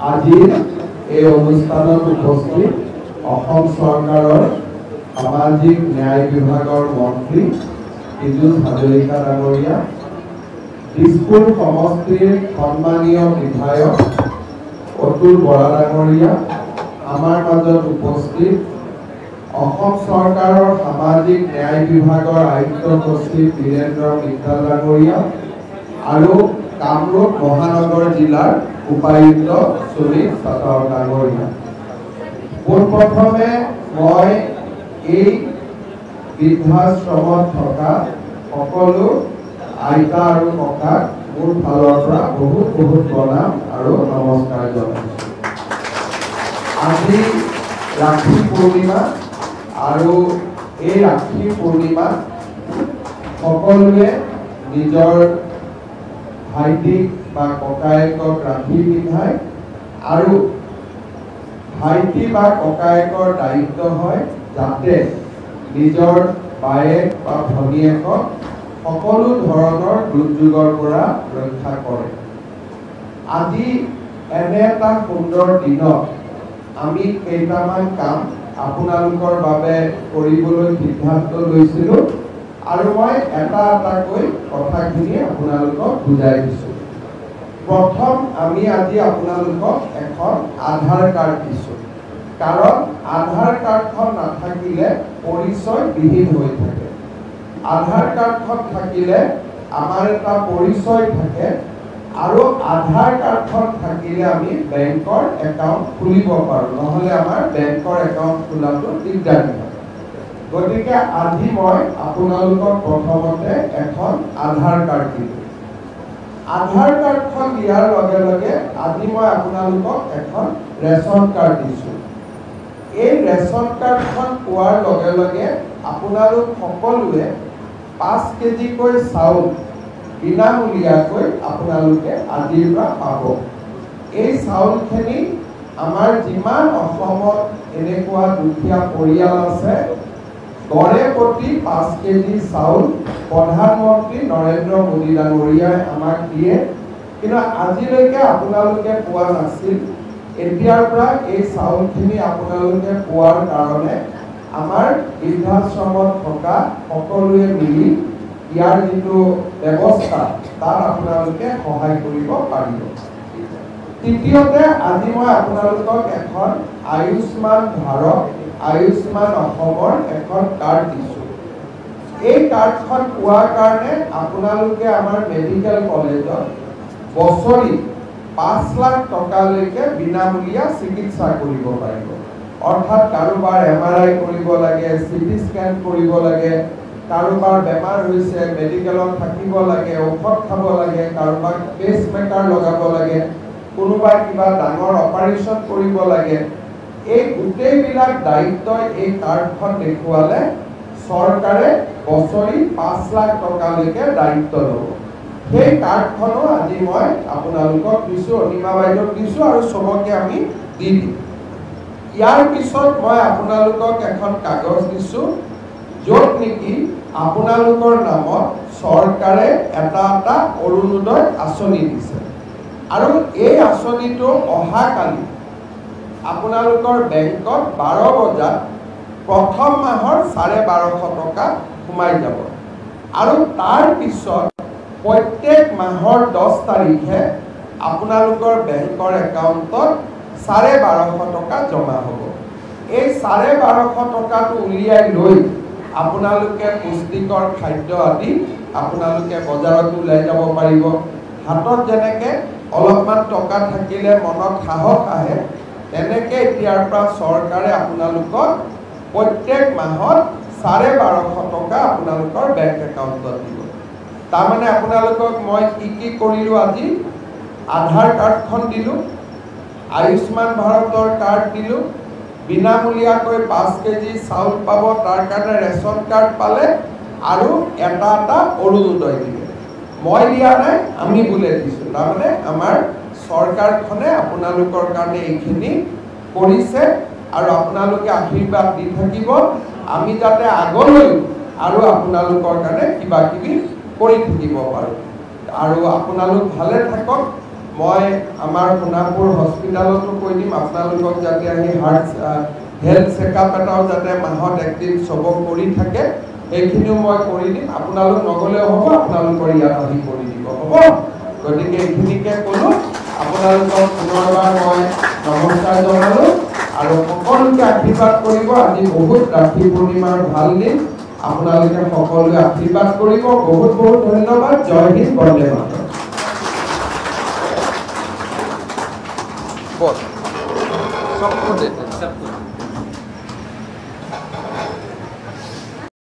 আজিৰ এই অনুষ্ঠানত উপস্থিত অসম চৰকাৰৰ সামাজিক ন্যায় বিভাগৰ মন্ত্ৰী পীযুষ হাজৰিকা ডাঙৰীয়া, দিছপুৰ সমষ্টিৰ সন্মানীয় বিধায়ক অতুল বৰা ডাঙৰীয়া, আমাৰ মাজত উপস্থিত অসম চৰকাৰৰ সামাজিক ন্যায় বিভাগৰ আয়ুক্ত সচিব বীৰেন্দ্ৰ মিত্তাল ডাঙৰীয়া আৰু কামৰূপ মহানগৰ জিলাৰ উপায়ুক্ত সুনীল চাটাৰ ডাঙৰীয়া। পোনপ্ৰথমে মই এই বৃদ্ধাশ্ৰমত থকা সকলো আইতা আৰু ককাক মোৰ ফালৰ পৰা বহুত বহুত প্ৰণাম আৰু নমস্কাৰ জনাইছোঁ। আজি ৰাখি পূৰ্ণিমা আৰু এই ৰাখি পূৰ্ণিমাত সকলোৱে নিজৰ ভাইটিক বা ককায়েকক ৰাখি পিন্ধায় আৰু ভাইটি বা ককায়েকৰ দায়িত্ব হয় যাতে নিজৰ বায়েক বা ভনীয়েকক সকলো ধৰণৰ দুৰ্যোগৰ পৰা ৰক্ষা কৰে। আজি এনে এটা সুন্দৰ দিনত আমি কেইটামান কাম আপোনালোকৰ বাবে কৰিবলৈ সিদ্ধান্ত লৈছিলোঁ আৰু মই এটা এটাকৈ কথাখিনি আপোনালোকক বুজাই দিছোঁ। প্ৰথম আমি আজি আপোনালোকক এখন আধাৰ কাৰ্ড দিছোঁ, কাৰণ আধাৰ কাৰ্ডখন নাথাকিলে পৰিচয় বিহীন হৈ থাকে। আধাৰ কাৰ্ডখন থাকিলে আমাৰ এটা পৰিচয় থাকে আৰু আধাৰ কাৰ্ডখন থাকিলে আমি বেংকৰ একাউণ্ট খুলিব পাৰোঁ, নহ'লে আমাৰ বেংকৰ একাউণ্ট খোলাটো দিগদাৰী হয়। গতিকে আজি মই আপোনালোকক প্ৰথমতে এখন আধাৰ কাৰ্ড দিলোঁ। আধাৰ কাৰ্ডখন দিয়াৰ লগে লগে আজি মই আপোনালোকক এখন ৰেচন কাৰ্ড দিছোঁ। এই ৰেচন কাৰ্ডখন পোৱাৰ লগে লগে আপোনালোক সকলোৱে 5 কেজিকৈ চাউল বিনামূলীয়াকৈ আপোনালোকে আজিৰ পৰা পাব। এই চাউলখিনি আমাৰ যিমান অসমত এনেকুৱা দুখীয়া পৰিয়াল আছে, গড়ে প্ৰতি 5 কেজি চাউল প্ৰধানমন্ত্ৰী নৰেন্দ্ৰ মোদী ডাঙৰীয়াই আমাক দিয়ে, কিন্তু আজিলৈকে আপোনালোকে পোৱা নাছিল। এতিয়াৰ পৰা এই চাউলখিনি আপোনালোকে পোৱাৰ কাৰণে আমাৰ বৃদ্ধাশ্ৰমত থকা সকলোৱে মিলি ইয়াৰ যিটো ব্যৱস্থা তাত আপোনালোকে সহায় কৰিব পাৰিব। তৃতীয়তে আজি মই আপোনালোকক এখন আয়ুষ্মান ভাৰত, আয়ুষ্মান অসমৰ এখন কাৰ্ড দিছোঁ। এই কাৰ্ডখন পোৱাৰ কাৰণে আপোনালোকে আমাৰ মেডিকেল কলেজত বছৰি 5 লাখ টকালৈকে বিনামূলীয়া চিকিৎসা কৰিব পাৰিব। অৰ্থাৎ কাৰোবাৰ MRI কৰিব লাগে, CT স্কেন কৰিব লাগে, কাৰোবাৰ বেমাৰ হৈছে মেডিকেলত থাকিব লাগে, ঔষধ খাব লাগে, কাৰোবাক পেচ মেকাৰ লগাব লাগে, কোনোবাই কিবা ডাঙৰ অপাৰেশ্যন কৰিব লাগে। এই গোটেইবিলাক দায়িত্ব এই কাৰ্ডখন দেখুৱালে চৰকাৰে বছৰি 5 লাখ টকালৈকে দায়িত্ব ল'ব। সেই কাৰ্ডখনো আজি মই আপোনালোকক দিছোঁ, অনিমা বাইদেউক দিছোঁ আৰু চবকে আমি দি দিম। ইয়াৰ পিছত মই আপোনালোকক এখন কাগজ দিছোঁ, য'ত নেকি আপোনালোকৰ নামত চৰকাৰে এটা এটা অৰুণোদয় আঁচনি দিছে আৰু এই আঁচনিটো অহাকালি আপোনালোকৰ বেংকত 12 বজাত প্ৰথম মাহৰ 1250 টকা সোমাই যাব আৰু তাৰ পিছত প্ৰত্যেক মাহৰ 10 তাৰিখে আপোনালোকৰ বেংকৰ একাউণ্টত 1250 টকা জমা হ'ব। এই 1250 টকাটো উলিয়াই লৈ আপোনালোকে পুষ্টিকৰ খাদ্য আদি আপোনালোকে বজাৰত ওলাই যাব পাৰিব। হাতত যেনেকৈ অলপমান টকা থাকিলে মনত সাহস আহে, তেনেকৈ এতিয়াৰ পৰা চৰকাৰে আপোনালোকক প্ৰত্যেক মাহত 1250 টকা আপোনালোকৰ বেংক একাউণ্টত দিব। তাৰমানে আপোনালোকক মই কি কৰিলোঁ, আজি আধাৰ কাৰ্ডখন দিলোঁ, আয়ুষ্মান ভাৰতৰ কাৰ্ড দিলোঁ, বিনামূলীয়াকৈ 5 কেজি চাউল পাব, তাৰ কাৰণে ৰেচন কাৰ্ড পালে আৰু এটা এটা অৰুণোদয় দিলে। মই দিয়া নাই, আমি বোলে দিছোঁ। তাৰমানে আমাৰ চৰকাৰখনে আপোনালোকৰ কাৰণে এইখিনি কৰিছে আৰু আপোনালোকে আশীৰ্বাদ দি থাকিব, আমি যাতে আগলৈ আৰু আপোনালোকৰ কাৰণে কিবা কিবি কৰি থাকিব পাৰোঁ। আৰু আপোনালোক ভালে থাকক। মই আমাৰ সোণাপুৰ হস্পিটালতো কৈ দিম আপোনালোকক যাতে আহি হাৰ্ট হেল্থ চেকআপ এটাও যাতে মাহত একদিন চবক কৰি থাকে এইখিনিও মই কৰি দিম আপোনালোক নগলেও হ'ব আপোনালোকৰ ইয়াত আহি কৰি দিব হ'ব গতিকে এইখিনিকে ক'লো আপোনালোকক পুনৰবাৰ মই নমস্কাৰ জনালোঁ আৰু সকলোকে আশীৰ্বাদ কৰিব আজি বহুত ৰাখি পূৰ্ণিমাৰ ভাল দিন আপোনালোকে সকলোৱে আশীৰ্বাদ কৰিব বহুত বহুত ধন্যবাদ জয় হিন্দ বন্দে মাতৰম बोल सबको देते हैं सबको